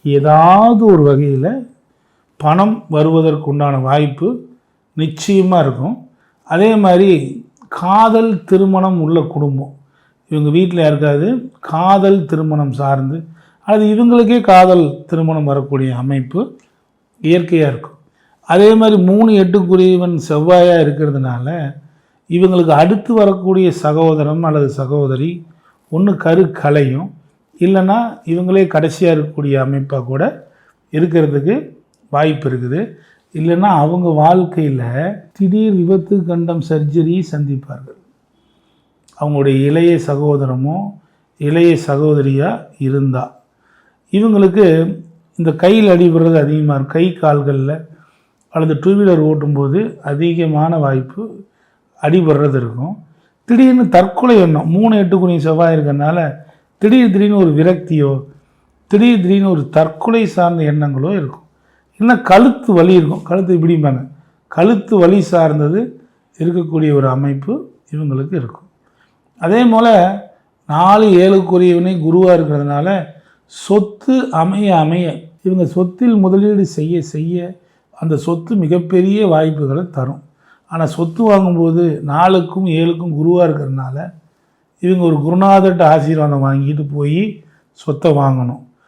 ஏதாவது ஒரு வகையில் பணம் வருவதற்கு உண்டான வாய்ப்பு நிச்சயமாக இருக்கும். அதே மாதிரி காதல் திருமணம் உள்ள குடும்பம், இவங்க வீட்டில் யாருக்காவது காதல் திருமணம் சார்ந்து அது இவங்களுக்கே காதல் திருமணம் வரக்கூடிய அமைப்பு இயற்கையாக இருக்கும். அதே மாதிரி 3-8 செவ்வாயாக இருக்கிறதுனால இவங்களுக்கு அடுத்து வரக்கூடிய சகோதரம் அல்லது சகோதரி ஒன்று கலையும், இல்லைன்னா இவங்களே கடைசியாக இருக்கக்கூடிய அமைப்பாக கூட இருக்கிறதுக்கு வாய்ப்பு இருக்குது. இல்லைன்னா அவங்க வாழ்க்கையில் திடீர் விபத்து கண்டம் சர்ஜரி சந்திப்பார்கள். அவங்களுடைய இளைய சகோதரமோ இளைய சகோதரியாக இருந்தால் இவங்களுக்கு இந்த கையில் அடிபடுறது அதிகமாக இருக்கும். கை கால்களில் அல்லது 2 வீலர் ஓட்டும்போது அதிகமான வாய்ப்பு அடிபடுறது இருக்கும். திடீர்னு தற்கொலை எண்ணம் 3-8 செவ்வாய் இருக்கிறதுனால திடீர்னு ஒரு விரக்தியோ திடீர்னு ஒரு தற்கொலை சார்ந்த எண்ணங்களோ இருக்கும். இல்லைன்னா கழுத்து வலி இருக்கும், கழுத்து இப்படிம்பாங்க, கழுத்து வலி சார்ந்தது இருக்கக்கூடிய ஒரு அமைப்பு இவங்களுக்கு இருக்கும். அதே போல் 4-7 குருவாக இருக்கிறதுனால சொத்து அமைய இவங்க சொத்தில் முதலீடு செய்ய அந்த சொத்து மிகப்பெரிய வாய்ப்புகளை தரும். ஆனால் சொத்து வாங்கும்போது 4-7 குருவாக இருக்கிறதுனால இவங்க ஒரு குருநாதர்கிட்ட ஆசீர்வாதம் வாங்கிட்டு போய் சொத்தை வாங்கணும்.